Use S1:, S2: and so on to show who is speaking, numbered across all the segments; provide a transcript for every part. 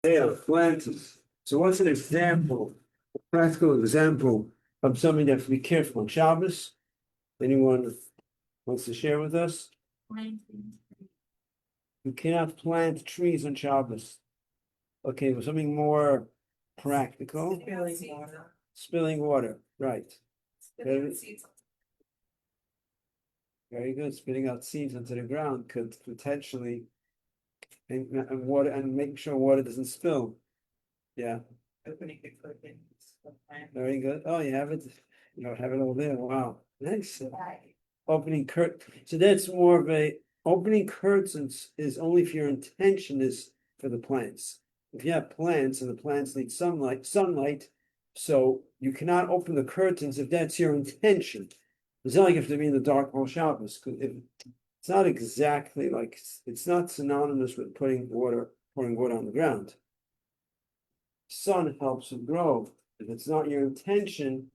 S1: Yeah, plants. So what's an example, a practical example of something that have to be careful on Shabbos? Anyone wants to share with us? You cannot plant trees on Shabbos. Okay, well, something more practical.
S2: Spilling water.
S1: Spilling water, right. Very,
S2: Seeds.
S1: very good. Spitting out seeds onto the ground could potentially and water and making sure water doesn't spill. Yeah,
S2: Opening the curtains.
S1: very good. Oh, you have it. You don't have it all there. Wow. Nice. Opening so that's more of a opening curtains is only if your intention is for the plants. If you have plants and the plants need sunlight, so you cannot open the curtains if that's your intention. It's not like you have to be in the dark whole Shabbos. It's not exactly like it's not synonymous with pouring water on the ground. Sun helps it grow. If it's not your intention,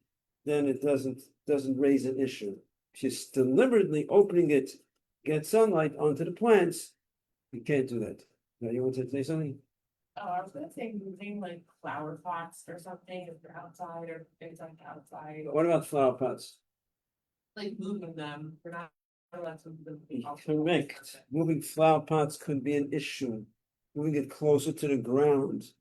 S1: then it doesn't raise an issue. If you're deliberately opening it, get sunlight onto the plants, you can't do that. Now, you want to say something?
S2: Oh, I was gonna say moving like flower pots or something if they're outside or things like outside,
S1: What about flower pots?
S2: like moving them. We're not allowed to move them.
S1: Correct. Moving flower pots could be an issue. Moving it closer to the ground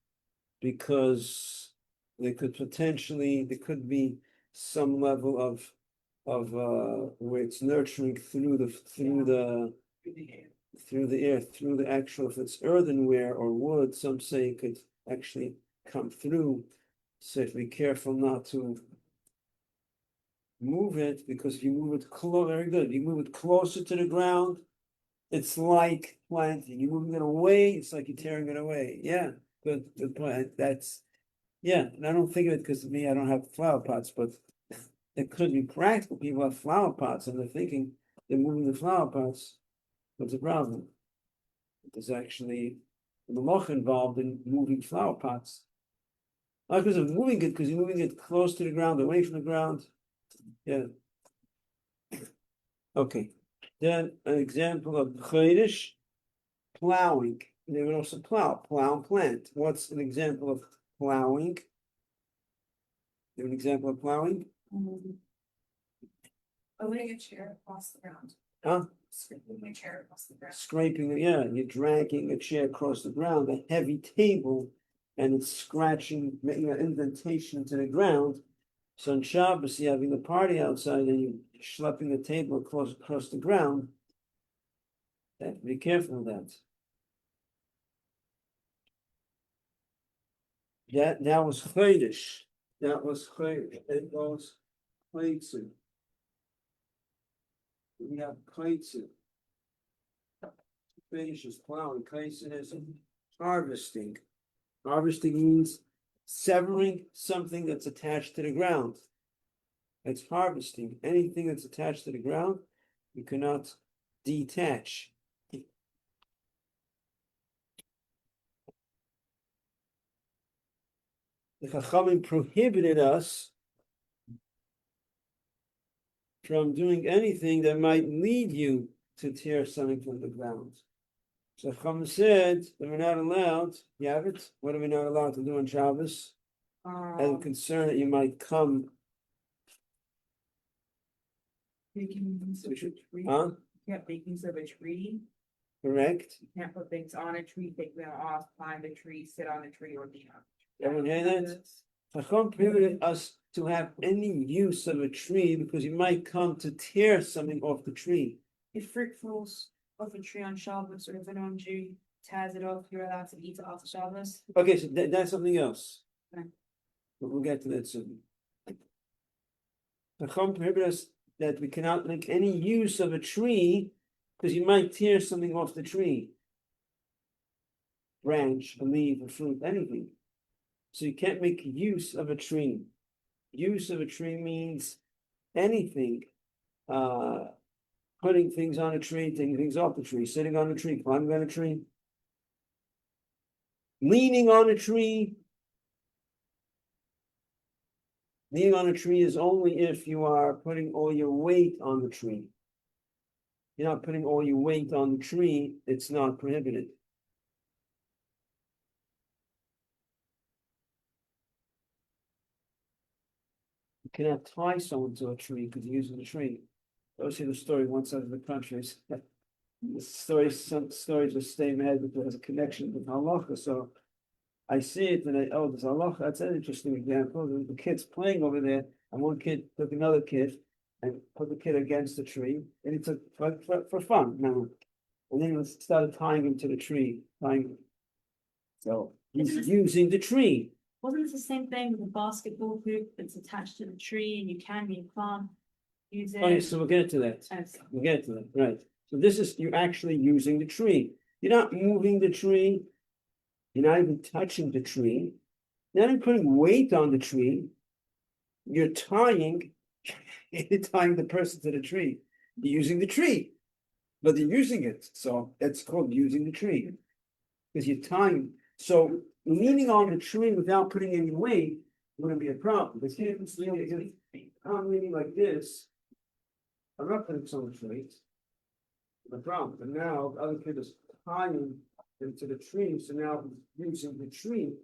S1: because there could be some level of where it's nurturing through the air, through the actual, if it's earthenware or wood, some say it could actually come through. So you have to be careful not to move it, because if you move it very good. You move it closer to the ground, it's like planting. You're moving it away, it's like you're tearing it away. Yeah, good point. Yeah, and I don't think of it because of me, I don't have flower pots, but it could be practical. People have flower pots and they're thinking they're moving the flower pots. What's the problem? There's actually a malach involved in moving flower pots. Not because of moving it, because you're moving it close to the ground, away from the ground. Yeah. Okay. Then an example of chodesh, plowing. They would also plow and plant. What's an example of plowing? You have an example of plowing?
S2: Moving a chair across the ground.
S1: Huh?
S2: Scraping my chair across the ground.
S1: Scraping, yeah, you're dragging a chair across the ground, a heavy table, and it's scratching, making an indentation into the ground. So on Shabbos, you're having a party outside and you're schlepping the table across the ground. Be careful of that. That was chodesh. That was chodesh. It was chaytzu. We have chaytzu. Chodesh is plowing. Chaytzu is harvesting. Harvesting means severing something that's attached to the ground. It's harvesting. Anything that's attached to the ground, you cannot detach. The Chachamim prohibited us from doing anything that might lead you to tear something from the ground. So Chachamim said that we're not allowed. You have it? What are we not allowed to do on Shabbos? As a concern that you might come.
S2: Making use of a tree.
S1: Huh?
S2: You can't make use of a tree.
S1: Correct.
S2: You can't put things on a tree, take them off, climb a tree, sit on a tree, or be on.
S1: Everyone hear that? Chacham prohibited us to have any use of a tree because you might come to tear something off the tree.
S2: If fruit falls off a tree on Shabbos, or if an on Jew tears it off, you're allowed to eat it after Shabbos.
S1: Okay, so that's something else.
S2: Okay.
S1: But we'll get to that soon. Chacham prohibited us that we cannot make any use of a tree because you might tear something off the tree. Branch, a leaf, a fruit, anything. So you can't make use of a tree. Use of a tree means anything. Putting things on a tree, taking things off the tree, sitting on a tree, climbing on a tree, leaning on a tree. Leaning on a tree is only if you are putting all your weight on the tree. You're not putting all your weight on the tree, it's not prohibited. cannot tie someone to a tree because you're using the tree. I always hear the story one side of the country. The story, some stories just stay in my head because it has a connection with halacha. So I see it and there's halacha. That's an interesting example. The kid's playing over there, and one kid took another kid and put the kid against the tree, and he took for fun. Now, and then he started tying him to the tree, So he's using the tree.
S2: Wasn't it the same thing with a basketball hoop that's attached to the tree and you can't use it?
S1: Oh, so we'll get to that. We'll get to that, right. So this is, you're actually using the tree. You're not moving the tree. You're not even touching the tree. You're not even putting weight on the tree. You're tying the person to the tree. You're using the tree, but you're using it. So that's called using the tree. Because you're tying. So leaning on the tree without putting any weight wouldn't be a problem. Because here, I'm leaning like this. I'm not putting so much weight. The problem. But now the other kid is tying them to the tree. So now he's using the tree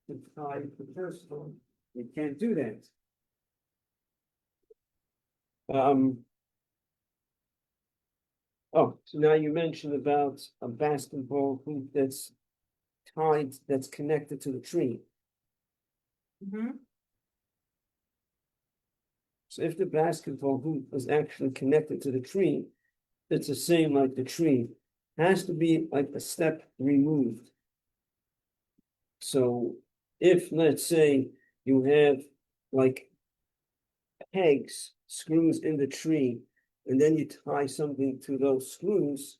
S1: to tie the person. You can't do that. Oh, so now you mentioned about a basketball hoop that's tied, that's connected to the tree. So if the basketball hoop is actually connected to the tree, it's the same like the tree. It has to be like a step removed. So if, let's say, you have like pegs, screws in the tree, and then you tie something to those screws,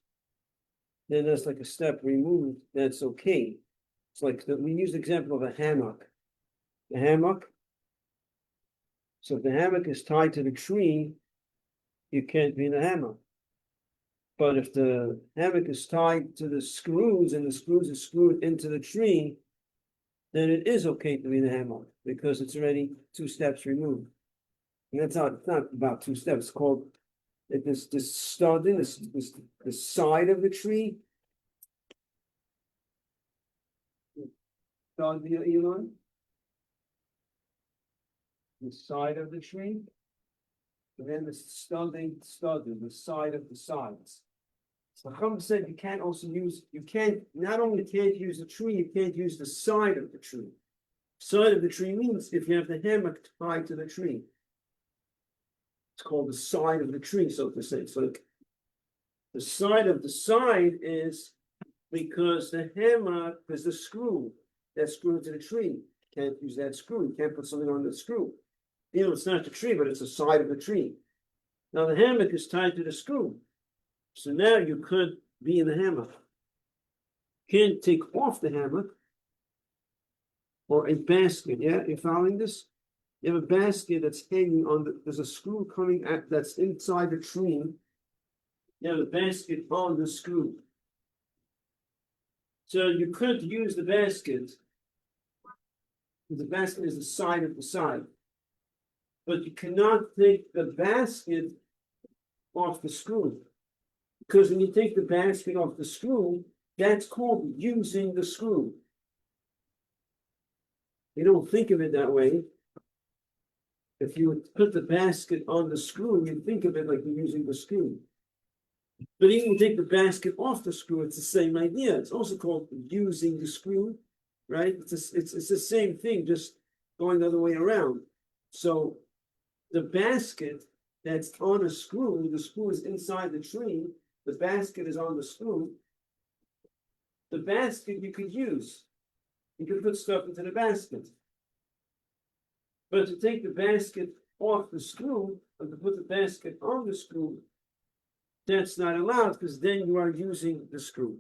S1: then that's like a step removed, that's okay. It's like, we use the example of a hammock. The hammock, so if the hammock is tied to the tree, you can't be in the hammock. But if the hammock is tied to the screws and the screws are screwed into the tree, then it is okay to be in the hammock because it's already 2 steps removed. And it's not about 2 steps. It's called this studding, the side of the tree. Stud, Elon? The side of the tree. And then the studding, the side of the sides. So Chum said you can't not only can't use the tree, you can't use the side of the tree. Side of the tree means if you have the hammock tied to the tree. It's called the side of the tree, so to say. It's like the side of the side is because the hammock is the screw that's screwed to the tree. You can't use that screw. You can't put something on the screw. It's not the tree, but it's the side of the tree. Now the hammock is tied to the screw. So now you could be in the hammock. You can't take off the hammock or a basket. Yeah, you're following this? You have a basket that's hanging on there's a screw coming that's inside the tree. You have a basket on the screw. So you could use the basket. The basket is the side of the side. But you cannot take the basket off the screw. Because when you take the basket off the screw, that's called using the screw. You don't think of it that way. If you would put the basket on the screw, you'd think of it like you're using the screw. But even when you take the basket off the screw, it's the same idea. It's also called using the screw, right? It's the same thing, just going the other way around. So the basket that's on a screw, the screw is inside the tree, the basket is on the screw. The basket you could use. You could put stuff into the basket. But to take the basket off the screw and to put the basket on the screw, that's not allowed because then you are using the screw.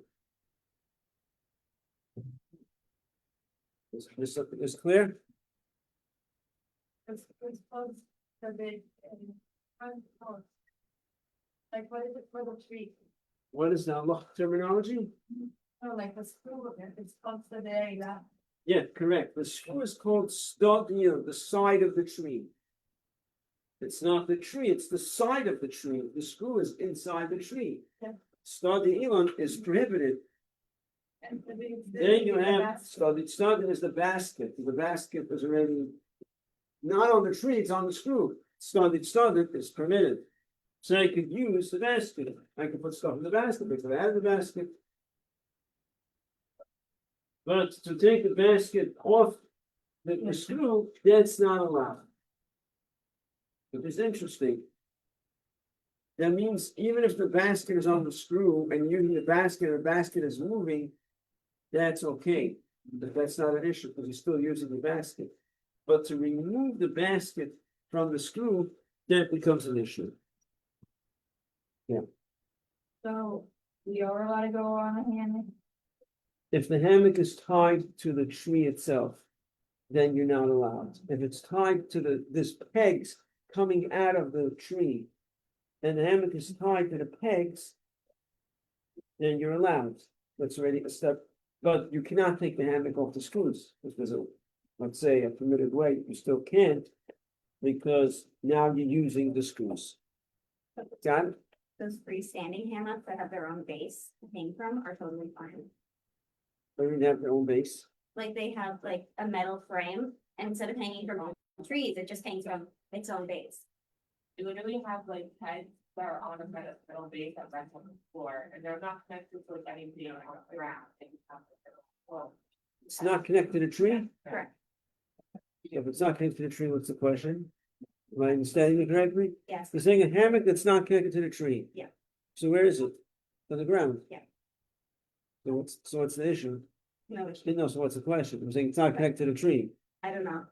S1: Is clear?
S2: Like what is it for the tree?
S1: What is the Allah terminology?
S2: Oh, like the screw, it's called the area.
S1: Yeah, correct. The screw is called stodnia, the side of the tree. It's not the tree, it's the side of the tree. The screw is inside the tree.
S2: Yeah.
S1: Stodnia is prohibited. Then you have stodin is the basket. The basket is already not on the tree, it's on the screw. Started is permitted. So I could use the basket. I could put stuff in the basket, because I add the basket. But to take the basket off the screw, that's not allowed. But it's interesting. That means even if the basket is on the screw and using the basket is moving, that's okay. But that's not an issue because you're still using the basket. But to remove the basket from the screw, that becomes an issue.
S2: So we are allowed to go on a hammock?
S1: If the hammock is tied to the tree itself, then you're not allowed. If it's tied to this pegs coming out of the tree, and the hammock is tied to the pegs, then you're allowed. That's already a step. But you cannot take the hammock off the screws, because there's a, let's say, a permitted way. You still can't, because now you're using the screws. Got it?
S3: Those freestanding hammocks that have their own base to hang from are totally fine.
S1: They don't have their own base.
S3: Like they have like a metal frame, and instead of hanging from trees, it just hangs from its own base.
S4: You literally have like heads that are on a metal base that rest on the floor, and they're not connected to like anything on the ground. Well,
S1: It's not connected to the tree?
S3: Correct.
S1: If it's not connected to the tree, what's the question? Am I understanding it correctly?
S3: Yes.
S1: You're saying a hammock that's not connected to the tree?
S3: Yeah.
S1: So where is it? On the ground?
S3: Yeah.
S1: So what's the issue?
S3: No issue.
S1: No, so what's the question? I'm saying it's not connected to the tree.
S3: I don't know.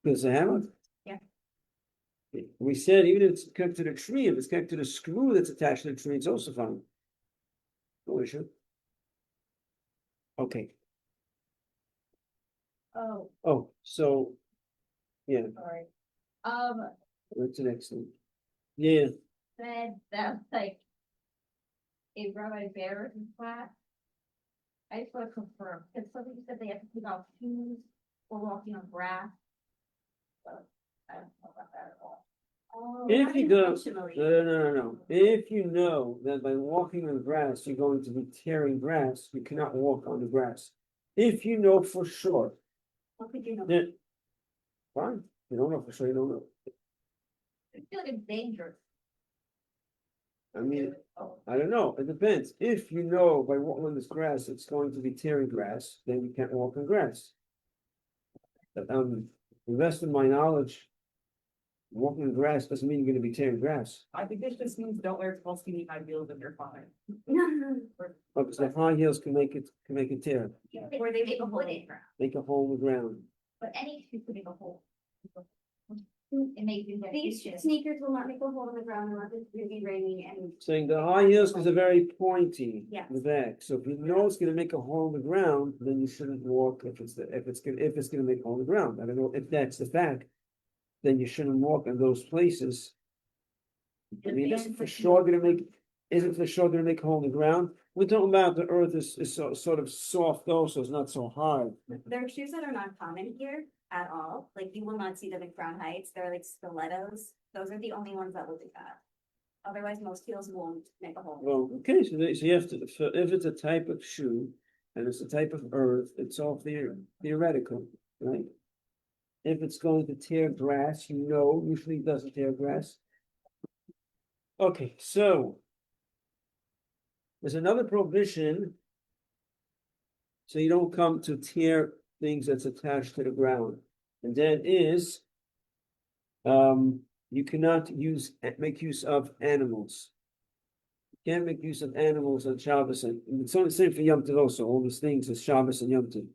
S1: Because a hammock?
S3: Yeah.
S1: We said even if it's connected to the tree, if it's connected to the screw that's attached to the tree, it's also fine. No issue. Okay.
S2: Oh,
S1: So, yeah,
S2: sorry.
S1: what's the next thing? Yeah,
S5: Said that like a Rabbi Bear class. I just want to confirm, because somebody said they have to take off shoes or walking on grass. But I don't know about that at all.
S3: Oh,
S1: if
S3: not
S1: you go,
S3: intentionally.
S1: no. If you know that by walking on grass, you're going to be tearing grass, you cannot walk on the grass. If you know for sure,
S3: How could you know?
S1: then, fine, you don't know for sure, you don't know.
S5: I feel like it's dangerous.
S1: I mean,
S5: Oh,
S1: I don't know, it depends. If you know by walking on this grass, it's going to be tearing grass, then you can't walk on grass. But the rest of my knowledge, walking on grass doesn't mean you're gonna be tearing grass.
S4: I think this just means don't wear small skinny high heels if you're fine.
S1: Oh, because the high heels can make it tear,
S3: Or they make a hole in the ground.
S1: make a hole in the ground.
S5: but any shoe could make a hole. It makes you.
S3: These sneakers will not make a hole in the ground unless it's really raining and
S1: Saying the high heels is a very pointy
S3: Yes.
S1: in the back, so if you know it's gonna make a hole in the ground, then you shouldn't walk if it's gonna make a hole in the ground. I don't know if that's the fact, then you shouldn't walk in those places. I mean, is it for sure gonna make a hole in the ground? We're talking about the earth is sort of soft though, so it's not so hard.
S3: there are shoes that are not common here at all. Like you will not see them in Crown Heights. They're like stilettos. Those are the only ones that will do that. Otherwise, most heels won't make a hole.
S1: Well, okay, so you have to, if it's a type of shoe and it's a type of earth, it's all theoretical, right? If it's going to tear grass, usually it doesn't tear grass. Okay, so there's another prohibition. So you don't come to tear things that's attached to the ground. And that is, you cannot make use of animals. You can't make use of animals on Shabbos, and it's only the same for Yom Tov also, all these things is Shabbos and Yom Tov.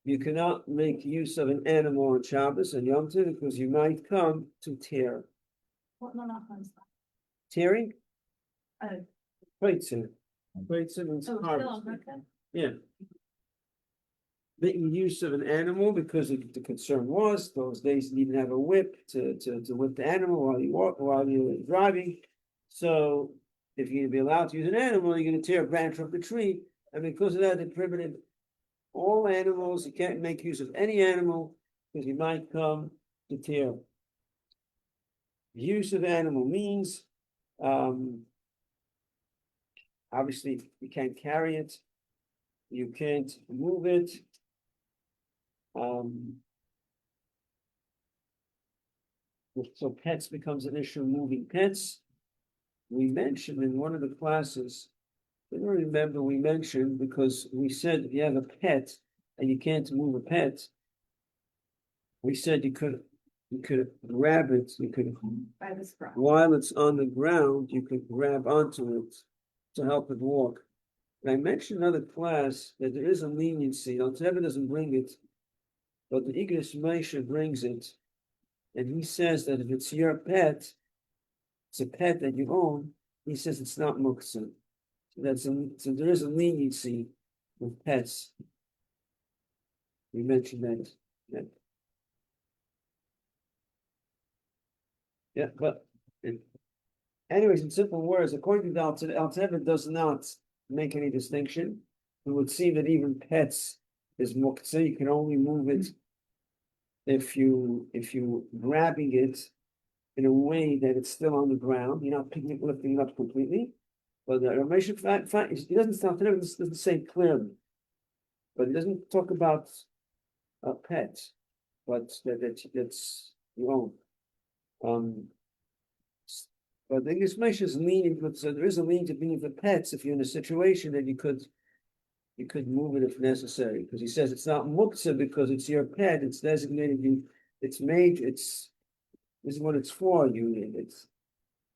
S1: You cannot make use of an animal on Shabbos and Yom Tov because you might come to tear.
S2: What, no,
S1: Tearing?
S2: Oh.
S1: Kreitzer. Kreitzer means
S2: Oh,
S1: harvest.
S2: still, okay.
S1: Yeah. Making use of an animal because the concern was those days you didn't have a whip to whip the animal while you were driving. So if you're gonna be allowed to use an animal, you're gonna tear a branch off the tree, and because of that, they prohibited all animals. You can't make use of any animal because you might come to tear. Use of animal means obviously you can't carry it, you can't move it. So pets becomes an issue, moving pets. We mentioned in one of the classes, I don't remember, we mentioned, because we said if you have a pet and you can't move a pet, we said you could grab it, you could,
S2: By the scrub.
S1: while it's on the ground, you could grab onto it to help it walk. And I mentioned in another class that there is a leniency, Alteva doesn't bring it, but the Igros Moshe brings it. And he says that if it's your pet, it's a pet that you own, he says it's not muktzah. So there is a leniency with pets. We mentioned that. Yeah, but anyways, in simple words, according to the Alteva does not make any distinction. It would seem that even pets is muktzah. You can only move it if you grabbing it in a way that it's still on the ground. You're not lifting it up completely. But the Ramesh fact he doesn't sound it doesn't say clearly, but he doesn't talk about a pet, but that's your own. But the Igros Moshe is leaning, so there is a lean to being for pets if you're in a situation that you could move it if necessary, because he says it's not muktzah because it's your pet, it's designated you, it's made, this is what it's for you, it's,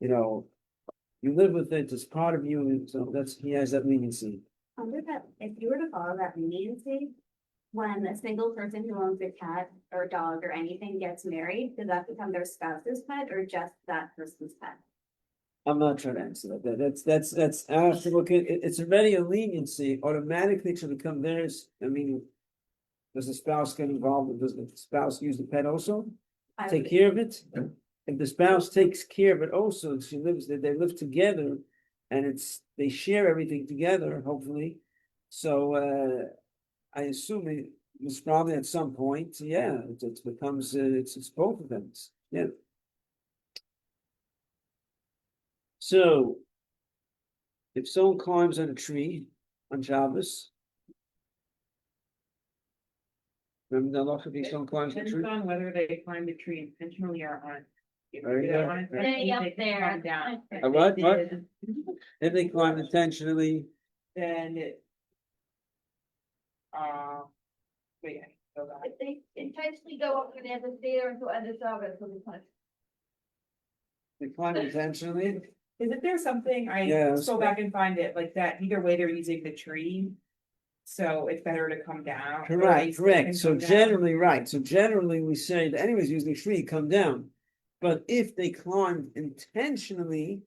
S1: you live with it, it's part of you, and so he has that leniency.
S3: Under that, if you were to follow that leniency, when a single person who owns a cat or dog or anything gets married, does that become their spouse's pet or just that person's pet?
S1: I'm not trying to answer that. That's I have to look at it. It's already a leniency. Automatically it should become theirs. I mean, does the spouse get involved? Does the spouse use the pet also? Take care of it? If the spouse takes care of it also, and they live together and they share everything together, hopefully. So I assume it was probably at some point, yeah, it becomes it's both of them. Yeah. So, if someone climbs on a tree on Shabbos, remember the law if someone climbs on a
S4: Depends
S1: tree?
S4: on whether they climb the tree intentionally or on.
S1: Very good.
S5: Stay up there.
S4: Down.
S1: What? If they climb intentionally,
S4: Then it. Wait, I go back.
S5: If they intentionally go up and never stay there until end of Shabbos, so they punch.
S1: they climb intentionally.
S2: Isn't there something,
S1: Yeah,
S2: let's go back and find it, like that, either way they're using the tree. So it's better to come down. or at least they can
S1: Correct. So
S2: come down.
S1: generally, right. So generally, we say that anyways using a tree, come down. But if they climbed intentionally,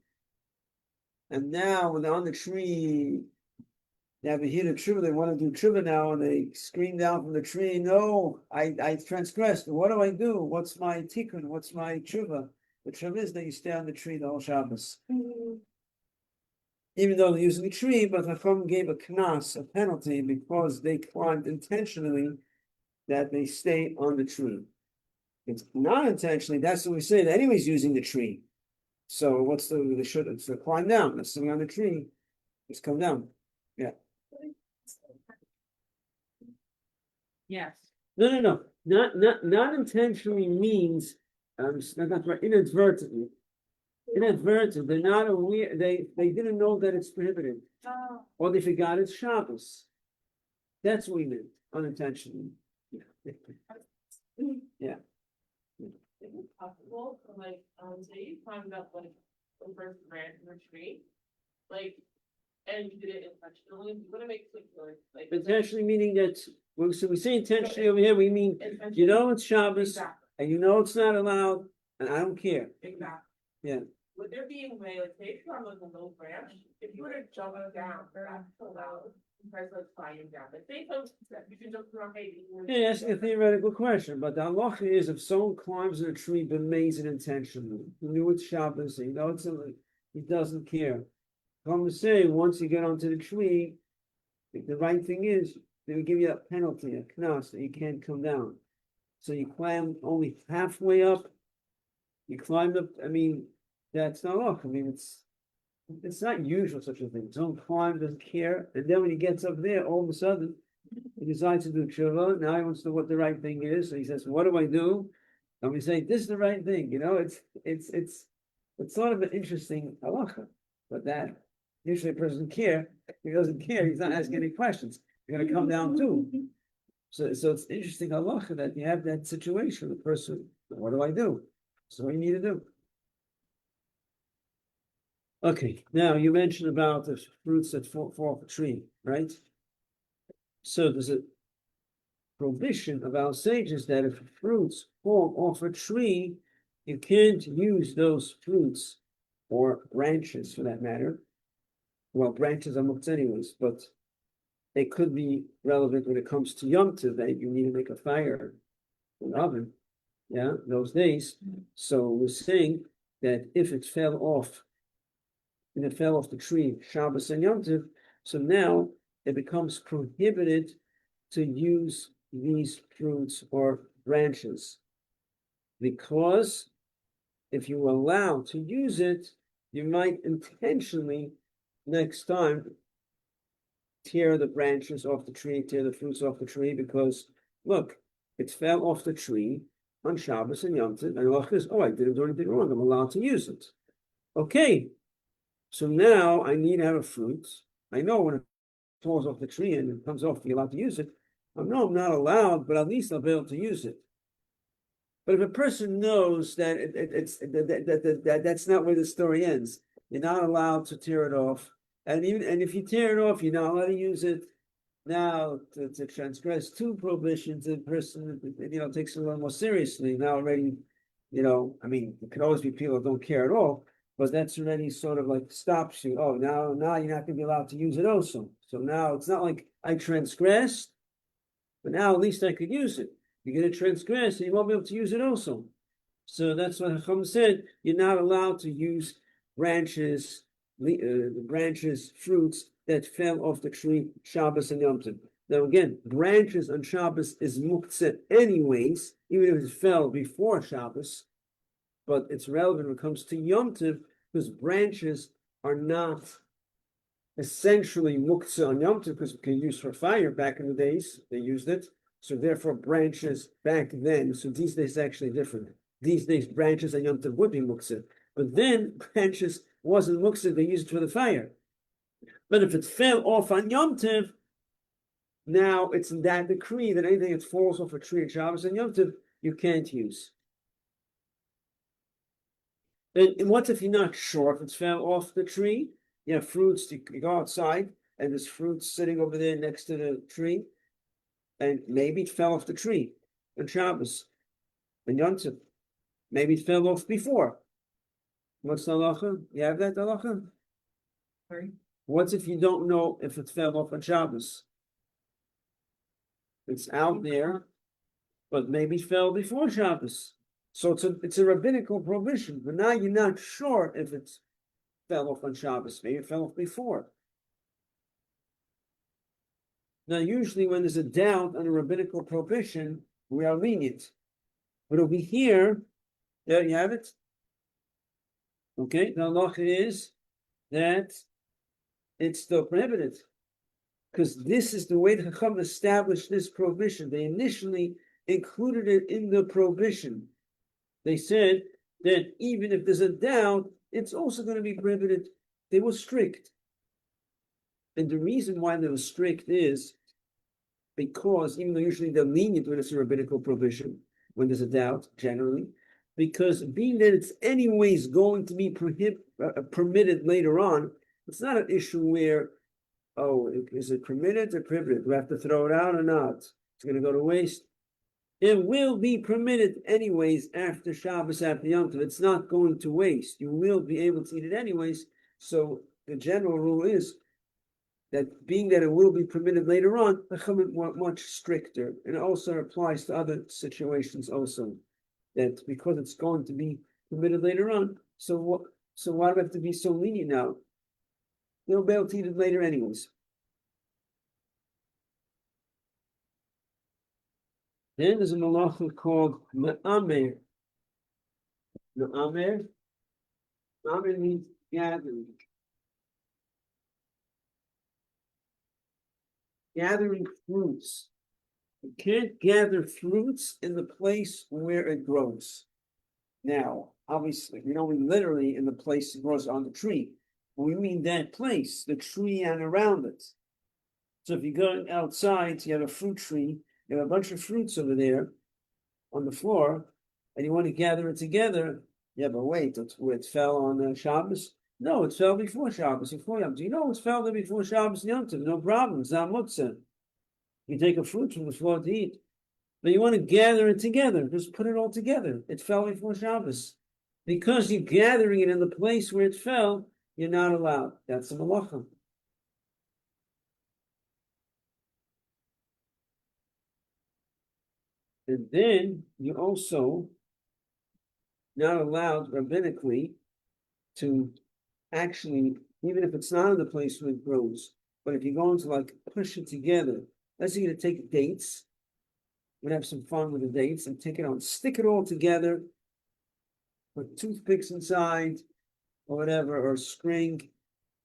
S1: and now when they're on the tree, they have a hit of tshuva, they want to do tshuva now, and they scream down from the tree, no, I transgressed. What do I do? What's my tikkun? What's my tshuva? The tshuva is that you stay on the tree the whole Shabbos. Even though they're using the tree, but Chacham gave a knas, a penalty, because they climbed intentionally, that they stay on the tree. It's not intentionally, that's what we say, that anybody's using the tree. So what's they should, it's to climb down, let's stay on the tree, just come down.
S4: Yes.
S1: No, not intentionally means, not right, inadvertently. Inadvertent, they're not aware, they didn't know that it's prohibited,
S2: Oh,
S1: or they forgot it's Shabbos. That's what we meant, unintentionally. Yeah.
S4: Is it possible to say you climbed up the first branch of a tree? And you did it intentionally, you wanna make it like.
S1: Intentionally meaning that, so we say intentionally over here, we mean, you know it's Shabbos,
S4: Exactly,
S1: and you know it's not allowed, and I don't care.
S4: exactly.
S1: Yeah.
S4: Would there be a way, say if you're on a low branch, if you were to jump down, that's allowed, compared to climbing down, say you can jump through a hay.
S1: Yeah, that's a theoretical question, but the halacha is if someone climbs in a tree but makes it intentionally, he knew it's Shabbos, he knows he doesn't care. Come to say, once you get onto the tree, the right thing is, they will give you a penalty, a knas, that you can't come down. So you climb only halfway up, you climbed up, I mean, that's not off, I mean, it's not usual such a thing. Someone climbs, doesn't care, and then when he gets up there, all of a sudden, he decides to do tshuva. Now he wants to know what the right thing is. So he says, what do I do? And we say, this is the right thing, it's sort of an interesting halacha, but that usually a person doesn't care. If he doesn't care, he's not asking any questions. You're gonna come down too. So it's interesting halacha that you have that situation, the person, what do I do? So what you need to do. Okay, now you mentioned about the fruits that fall off a tree, right? So there's a prohibition of our sages that if fruits fall off a tree, you can't use those fruits or branches for that matter. Well, branches are muktzah anyways, but they could be relevant when it comes to Yom Tov, that you need to make a fire in an oven, yeah, those days. So we're saying that if it fell off the tree, Shabbos and Yom Tov, so now it becomes prohibited to use these fruits or branches. Because if you allow to use it, you might intentionally next time tear the branches off the tree, tear the fruits off the tree, because look, it fell off the tree on Shabbos and Yom Tov, and Allah says, I didn't do anything wrong, I'm allowed to use it. Okay, so now I need to have a fruit. I know when it falls off the tree and it comes off, you're allowed to use it. I know I'm not allowed, but at least I'll be able to use it. But if a person knows that that's not where the story ends, you're not allowed to tear it off. And if you tear it off, you're not allowed to use it. Now to transgress two prohibitions, the person takes it a little more seriously. Now already, it could always be people that don't care at all, but that's already sort of like stops you. Oh, now you're not going to be allowed to use it also. So now it's not like I transgressed, but now at least I could use it. You're going to transgress and you won't be able to use it also. So that's what Chacham said. You're not allowed to use branches, fruits that fell off the tree, Shabbos and Yom Tov. Now again, branches on Shabbos is muktzeh anyways, even if it fell before Shabbos, but it's relevant when it comes to Yom Tov because branches are not essentially muktzeh on Yom Tov because it can use for fire. Back in the days, they used it. So therefore, branches back then, so these days actually different. These days, branches on Yom Tov would be muktzeh. But then, branches wasn't muktzeh, they used it for the fire. But if it fell off on Yom Tov, now it's in that decree that anything that falls off a tree at Shabbos and Yom Tov, you can't use. And what if you're not sure if it fell off the tree? You have fruits, you go outside, and there's fruits sitting over there next to the tree, and maybe it fell off the tree on Shabbos and Yom Tov. Maybe it fell off before. What's the halacha? You have that halacha?
S2: Sorry.
S1: What if you don't know if it fell off on Shabbos? It's out there, but maybe it fell before Shabbos. So it's a rabbinical prohibition, but now you're not sure if it fell off on Shabbos. Maybe it fell off before. Now, usually when there's a doubt on a rabbinical prohibition, we are lenient. But over here, there you have it. Okay, the halacha is that it's still prohibited. Because this is the way the Chacham established this prohibition. They initially included it in the prohibition. They said that even if there's a doubt, it's also going to be prohibited. They were strict. And the reason why they were strict is because, even though usually they're lenient when it's a rabbinical prohibition, when there's a doubt, generally, because being that it's anyways going to be permitted later on, it's not an issue where, is it permitted or prohibited? Do we have to throw it out or not? It's going to go to waste. It will be permitted anyways after Shabbos, after Yom Tov. It's not going to waste. You will be able to eat it anyways. So the general rule is that being that it will be permitted later on, the Chachamim were much stricter. And it also applies to other situations also. That because it's going to be permitted later on, so why do we have to be so lenient now? They'll be able to eat it later anyways. Then there's a malacha called Ma'amer. Ma'amer means gathering. Gathering fruits You can't gather fruits in the place where it grows. Now, obviously, we don't mean literally in the place it grows on the tree. We mean that place, the tree and around it. So if you go outside, you have a fruit tree, you have a bunch of fruits over there on the floor, and you want to gather it together. Yeah, but wait, it fell on Shabbos? No, it fell before Shabbos, before Yom Tov. You know it fell there before Shabbos and Yom Tov, no problem, it's not muktzah. You take a fruit from the floor to eat. But you want to gather it together, just put it all together. It fell before Shabbos. Because you're gathering it in the place where it fell, you're not allowed. That's the malacha. And then you also not allowed rabbinically to actually, even if it's not in the place where it grows, but if you're going to like push it together, let's say you're going to take dates, we're gonna have some fun with the dates and take it on, stick it all together, put toothpicks inside or whatever, or string.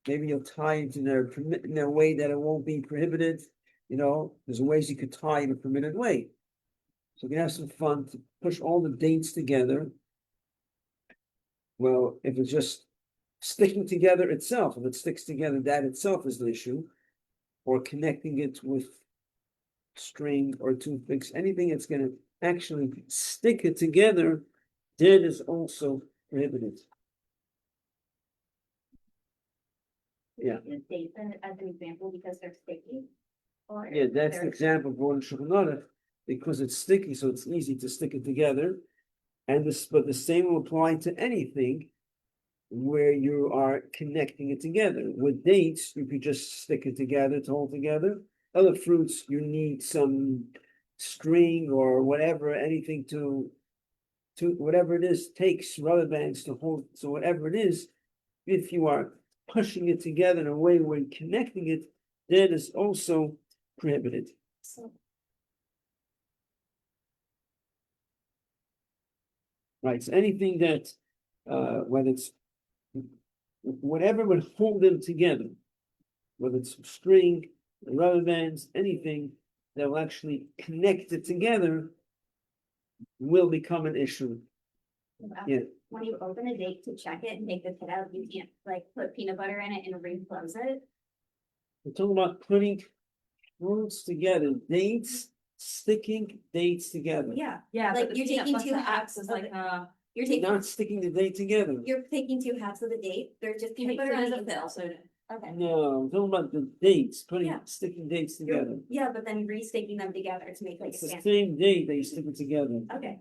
S1: Maybe you'll tie it in a way that it won't be prohibited. You know, there's ways you could tie in a permitted way. So we can have some fun to push all the dates together. Well, if it's just sticking together itself, if it sticks together, that itself is the issue, or connecting it with string or toothpicks, anything that's going to actually stick it together, that is also prohibited. Yeah.
S3: The dates as an example because they're sticky. Or
S1: Yeah, that's the
S3: they're-
S1: example for in Shulchan Aruch, because it's sticky, so it's easy to stick it together. And this, but the same will apply to anything where you are connecting it together. With dates, you could just stick it together to hold together. Other fruits, you need some string or whatever, anything to whatever it is, takes rubber bands to hold. So whatever it is, if you are pushing it together in a way where you're connecting it, that is also prohibited.
S3: So
S1: Right, so anything that, whether it's, whatever would hold them together, whether it's string, rubber bands, anything that will actually connect it together will become an issue. Yeah.
S3: when you open a date to check it and take the kit out, you can't like put peanut butter in it and re-close it.
S1: We're talking about putting fruits together, dates, sticking dates together.
S3: Yeah,
S2: Yeah,
S3: Like,
S2: but the
S3: you're
S2: peanut
S3: taking
S2: butter
S3: two
S2: acts
S3: halves
S2: as
S3: of
S2: like
S3: it.
S2: a.
S3: you're taking,
S1: Not sticking the date together.
S3: you're taking two halves of the date, there's just peanut butter on
S2: It
S3: the
S2: is a pill,
S3: inside.
S2: so.
S3: Okay.
S1: No, I'm talking about the dates,
S3: Yeah.
S1: sticking dates
S3: You're-
S1: together.
S3: Yeah, but then re-sticking them together to make like a
S1: It's the
S3: sandwich.
S1: same date that you stick it together.
S3: Okay,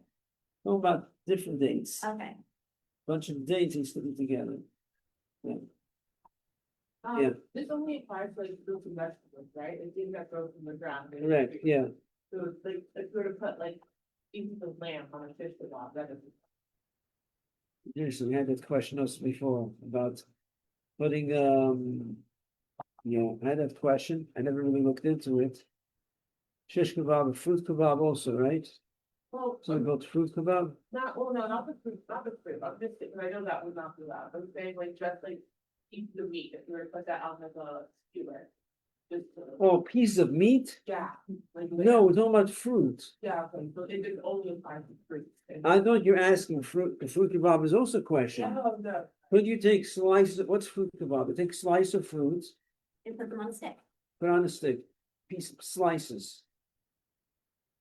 S1: Talking about different dates.
S3: okay.
S1: Bunch of dates you stick it together. Yeah.
S4: This only applies to like fruits and vegetables, right? Like things that grow from the ground.
S1: Correct, yeah.
S4: So it's like, if you were to put like pieces of lamb on a fish kebab, that is.
S1: Yes, we had that question also before about putting, I had that question. I never really looked into it. Shish kebab, and fruit kebab also, right?
S4: Well,
S1: So we built fruit kebab.
S4: not the fruit, I'm just, because I know that would not be allowed, I'm saying like just like pieces of meat, if you were to put that on like a skewer. Just,
S1: Oh, piece of meat?
S4: yeah. Like,
S1: No, we're talking about fruit.
S4: Yeah, okay, so it just only applies to fruits.
S1: I thought you're asking fruit. The fruit kebab is also a question.
S4: No.
S1: Could you take slices? What's fruit kebab? You take slice of fruits,
S3: And put them on a stick.
S1: put on a stick, piece slices,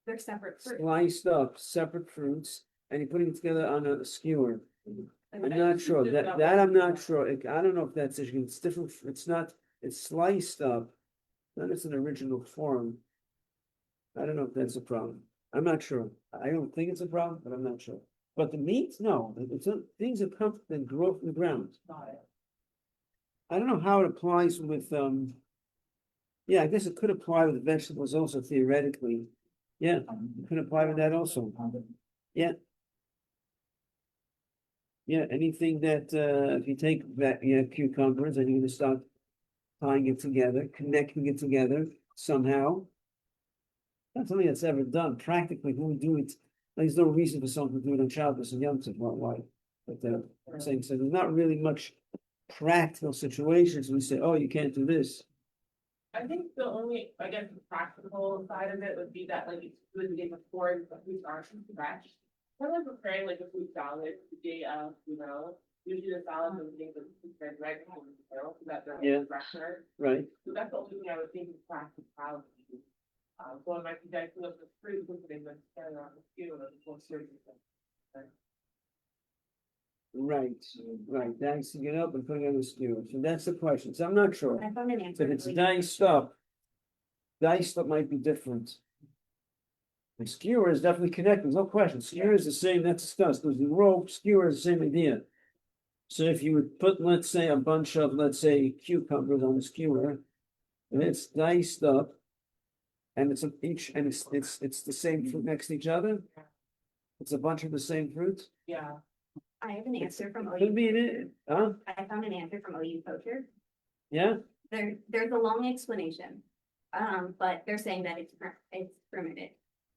S3: They're separate fruit.
S1: sliced up, separate fruits, and you're putting it together on a skewer. I'm not sure that I'm not sure. I don't know if that's issue. It's different. It's not. It's sliced up. Not as an original form. I don't know if that's a problem. I'm not sure. I don't think it's a problem, but I'm not sure. But the meat, no. It's things that come that grow from the ground. I don't know how it applies with Yeah, I guess it could apply with vegetables also theoretically. Yeah, it could apply with that also. Yeah. Yeah, anything that if you take that cucumbers and you're gonna start tying it together, connecting it together somehow. Not something that's ever done. Practically, who would do it? There's no reason for someone to do it on Shabbos and Yom Tov. Why? But I'm saying so. There's not really much practical situations. We say, oh, you can't do this.
S4: I think the only, I guess, the practical side of it would be that like it's good the day before the foods aren't fresh. Kind of like preparing like a food salad the day of, usually the salad and things that prepared right before the so that they're
S1: Yeah.
S4: fresher.
S1: right?
S4: So that's the only thing I would think is practicality. So it might be dicing up the fruit, putting them together on the skewer before serving them.
S1: Right, dicing it up and putting it on the skewer, so that's the question, so I'm not sure.
S3: I found an answer.
S1: If it's
S3: for you.
S1: diced up might be different. The skewer is definitely connected, there's no question, skewer is the same, that's discussed, there's the rope, skewer is the same idea. So if you would put, let's say, a bunch of, let's say, cucumbers on the skewer, and it's diced up, and it's it's the same fruit next to each other, it's a bunch of the same fruit,
S4: Yeah.
S3: I have an answer from
S1: could
S3: OU.
S1: be in it, huh?
S3: I found an answer from OU Poacher.
S1: Yeah,
S3: There's a long explanation. But they're saying that it's permitted.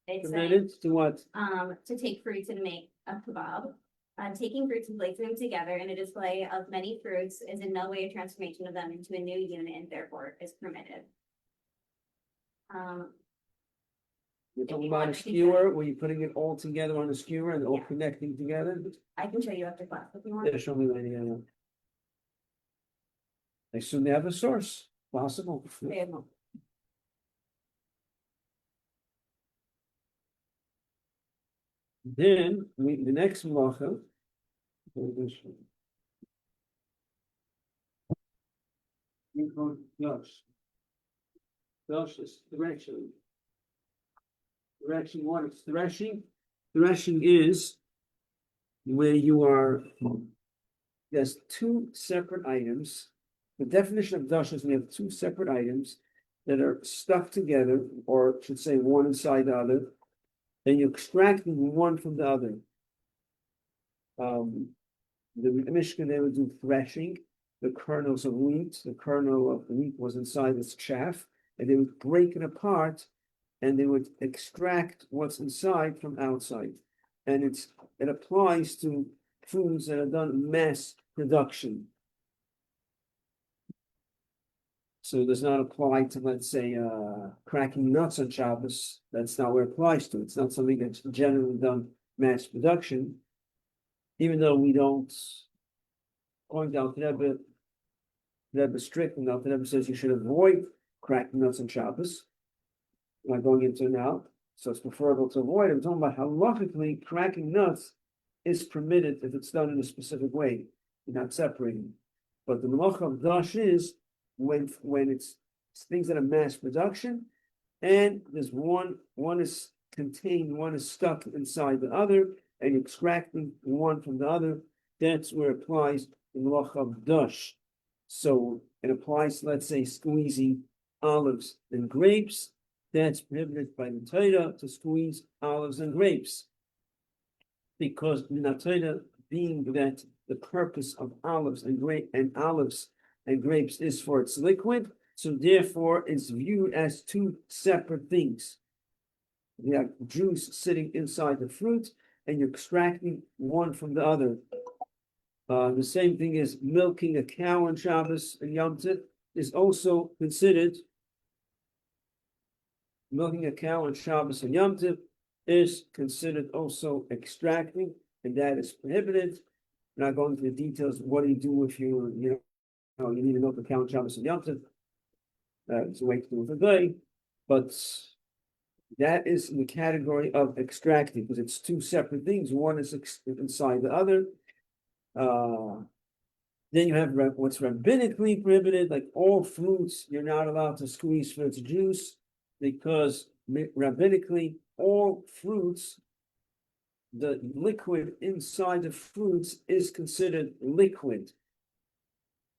S3: It's saying,
S1: permitted to what?
S3: to take fruits and make a kebab. Taking fruits and placing them together in a display of many fruits is in no way a transformation of them into a new unit and therefore is permitted.
S1: You're
S3: If
S1: talking
S3: you
S1: about
S3: want,
S1: a
S3: I can
S1: skewer, where you're putting it all together on a skewer and all
S3: Yeah.
S1: connecting together?
S3: I can show you after class if you want.
S1: Yeah, show me that, yeah. I assume they have a source, possible.
S3: They have one.
S1: Then, the next malacha. We call Dosh. Dosh is threshing. Threshing, what is threshing? Threshing is where you are, there's two separate items. The definition of Dosh is we have two separate items that are stuck together, or should say one inside the other, and you're extracting one from the other. The Mishkan, they would do threshing, the kernels of wheat, the kernel of wheat was inside this chaff, and they would break it apart, and they would extract what's inside from outside. And it applies to foods that are done mass production. So it does not apply to, let's say, cracking nuts on Shabbos. That's not where it applies to. It's not something that's generally done mass production. Even though we don't, going down to Rebbe strict enough, the Rebbe says you should avoid cracking nuts on Shabbos. I'm not going into it now, so it's preferable to avoid. I'm talking about halachically cracking nuts is permitted if it's done in a specific way, not separating. But the malacha of dash is when it's things that are mass production, and there's one is contained, one is stuck inside the other, and you're extracting one from the other. That's where it applies the malacha of dash. So it applies, let's say, squeezing olives and grapes. That's prohibited by the Torah to squeeze olives and grapes, because the Torah, being that the purpose of olives and grapes is for its liquid, so therefore it's viewed as two separate things. You have juice sitting inside the fruit, and you're extracting one from the other. The same thing as milking a cow on Shabbos and Yom Tov is also considered. Milking a cow on Shabbos and Yom Tov is considered also extracting, and that is prohibited. I'm not going into the details. What do you do if you need to milk a cow on Shabbos and Yom Tov? It's a way to do it today, but that is in the category of extracting, because it's two separate things. One is inside the other. Then you have what's rabbinically prohibited, like all fruits, you're not allowed to squeeze for its juice, because rabbinically, all fruits, the liquid inside the fruits is considered liquid,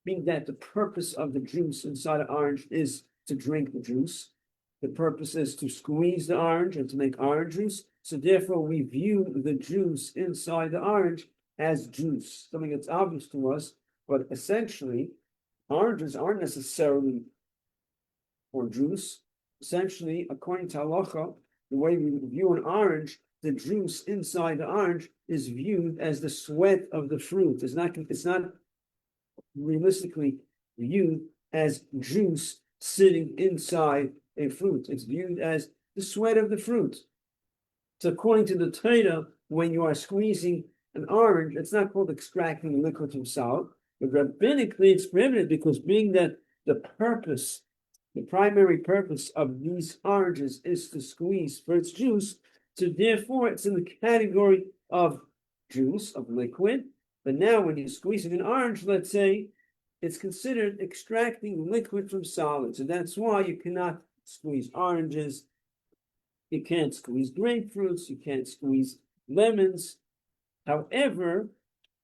S1: meaning that the purpose of the juice inside an orange is to drink the juice. The purpose is to squeeze the orange and to make orange juice. So therefore, we view the juice inside the orange as juice, something that's obvious to us, but essentially, oranges aren't necessarily for juice. Essentially, according to halacha, the way we view an orange, the juice inside the orange is viewed as the sweat of the fruit. It's not realistically viewed as juice sitting inside a fruit. It's viewed as the sweat of the fruit. So according to the Torah, when you are squeezing an orange, it's not called extracting liquid from solid, but rabbinically it's prohibited because being that the primary purpose of these oranges is to squeeze for its juice, so therefore it's in the category of juice, of liquid. But now when you're squeezing an orange, let's say, it's considered extracting liquid from solid. So that's why you cannot squeeze oranges, you can't squeeze grapefruits, you can't squeeze lemons. However,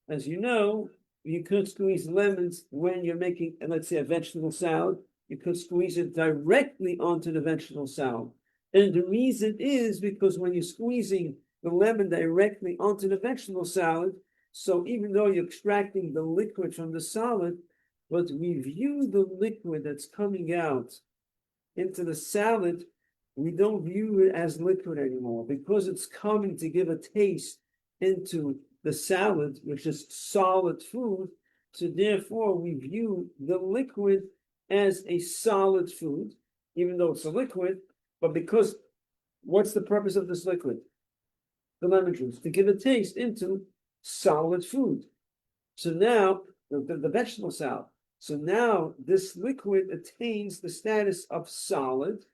S1: as you know, you could squeeze lemons when you're making, let's say, a vegetable salad. You could squeeze it directly onto the vegetable salad. And the reason is because when you're squeezing the lemon directly onto the vegetable salad, so even though you're extracting the liquid from the solid, but we view the liquid that's coming out into the salad, we don't view it as liquid anymore because it's coming to give a taste into the salad, which is solid food. So therefore, we view the liquid as a solid food, even though it's a liquid. But because what's the purpose of this liquid? The lemon juice, to give a taste into solid food. So now the vegetable salad. So now this liquid attains the status of solid.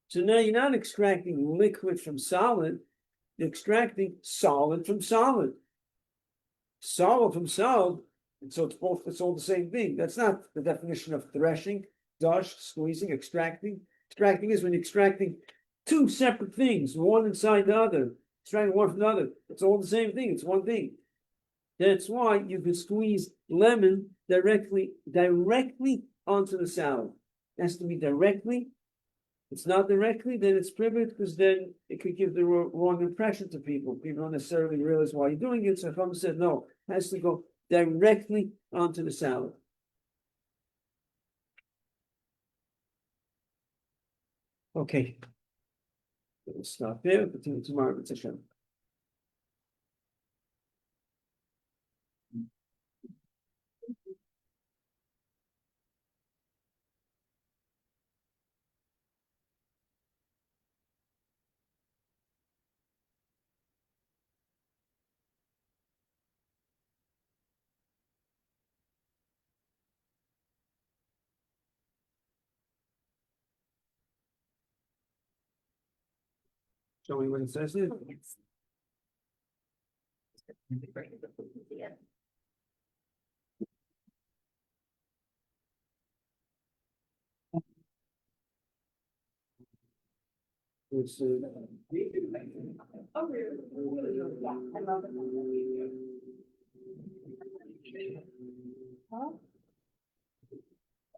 S1: So now you're not extracting liquid from solid, you're extracting solid from solid. Solid from solid, and so it's all the same thing. That's not the definition of threshing, dash, squeezing, extracting. Extracting is when you're extracting two separate things, one inside the other, extracting one from the other. It's all the same thing, it's one thing. That's why you can squeeze lemon directly onto the salad. It has to be directly. It's not directly, then it's prohibited because then it could give the wrong impression to people. People don't necessarily realize why you're doing it. So if someone said no, it has to go directly onto the salad. Okay. We'll stop there. Continue tomorrow with Hashem. Show me what it says here. It's,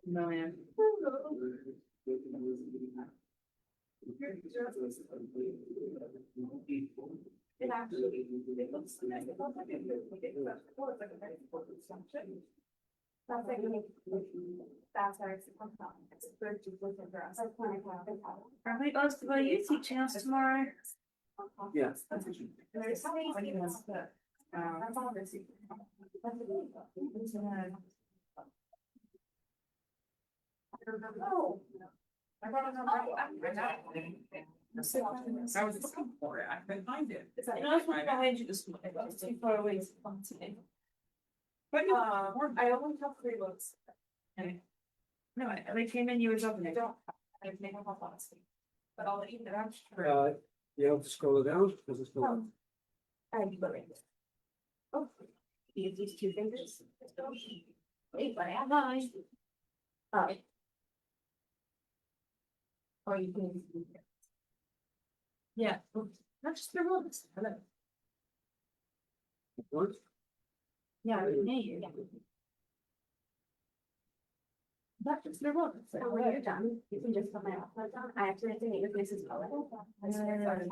S2: No, yeah.
S3: It actually, it looks nice. It looks like it could be good. It's like a very important section. That's like, that's our, it's good to look at for us. That's when I have it.
S2: Rabbi Osdoba, are you teaching us tomorrow?
S1: Yes.
S2: There's something else that,
S4: I was looking for it, I couldn't find it.
S2: You know, it's behind you this morning, but it's too far away to come today.
S4: But
S2: I only have 3 books. Okay. No, they came in, you were dropping it. I was making up last week. But I'll let you know, that's true.
S1: You have to scroll it down because it's not.
S3: I do it. Oh, you use these 2 fingers. Wait, but I have mine. Or you can.
S2: Yeah, not just the rules. Hello.
S1: What?
S2: Yeah, I would need you. Not just the rules.
S3: So when you're done, you can just put my outfit on. I actually have to meet with Mrs. Cullen.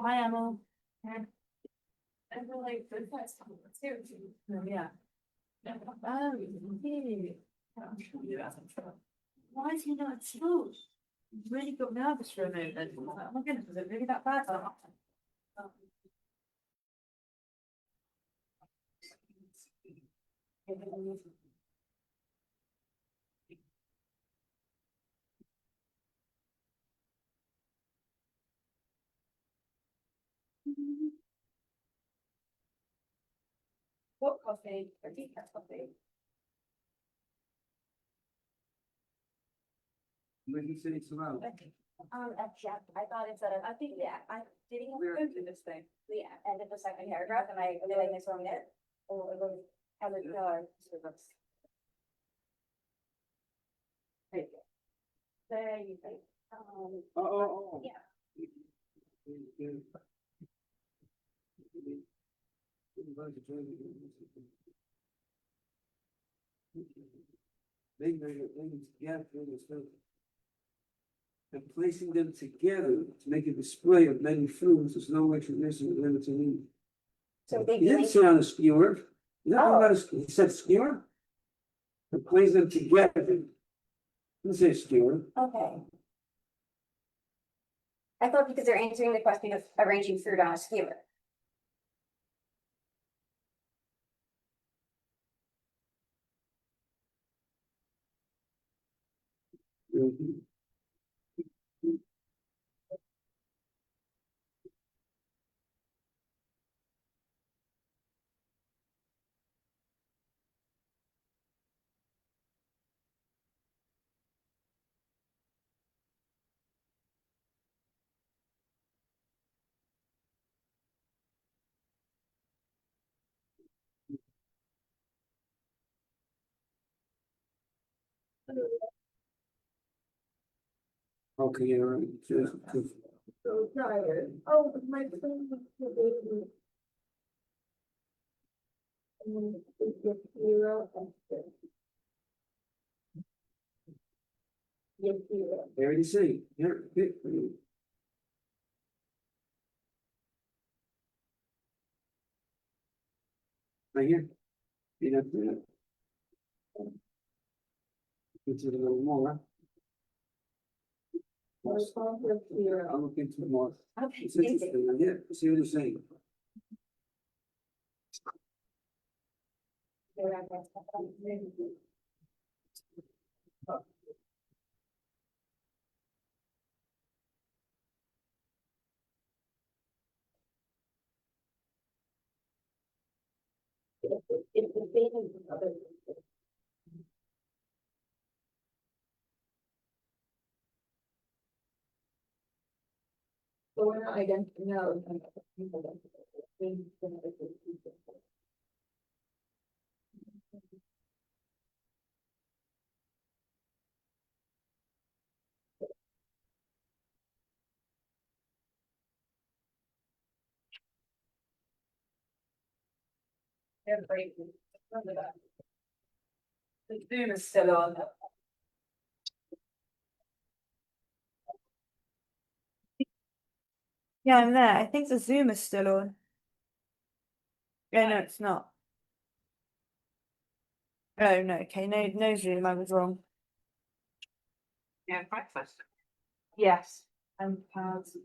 S2: Hi, Emma.
S3: I feel like good first time, too.
S2: Yeah. Oh, yeah. Why is he not smooth? Really got nervous for a moment. Oh my goodness, was it really that bad?
S3: big, or decaf how big?
S1: Where you say it's allowed?
S3: At Jeff, I thought it said, I think, yeah, I did.
S2: We're into this thing.
S3: The end of the second paragraph, am I doing this wrong yet? Or, how it, no, there you go.
S1: Oh.
S3: Yeah.
S1: And placing them together to make a display of many foods, there's no explanation of limit to need.
S3: So
S1: He didn't say on a skewer. He said skewer. And place them together. He didn't say skewer.
S3: Okay. I thought because they're answering the question of arranging fruit on a skewer.
S1: Okay, yeah, right.
S3: So tired. Oh, my phone was so big. And then it's just zero extra. Yes, zero.
S1: There you see. Here. Right here. You know, it's a little more.
S3: Response was zero.
S1: I'll look into it more.
S3: Okay,
S1: It's
S3: thank you.
S1: interesting, yeah, see what you're saying.
S3: It's the same. So we're not identifying, no.
S2: The Zoom is still on. Yeah, I'm there. I think the Zoom is still on. Oh, no, it's not. Oh, no, okay, no Zoom, I was wrong.
S4: Yeah, breakfast.
S2: Yes, and cards.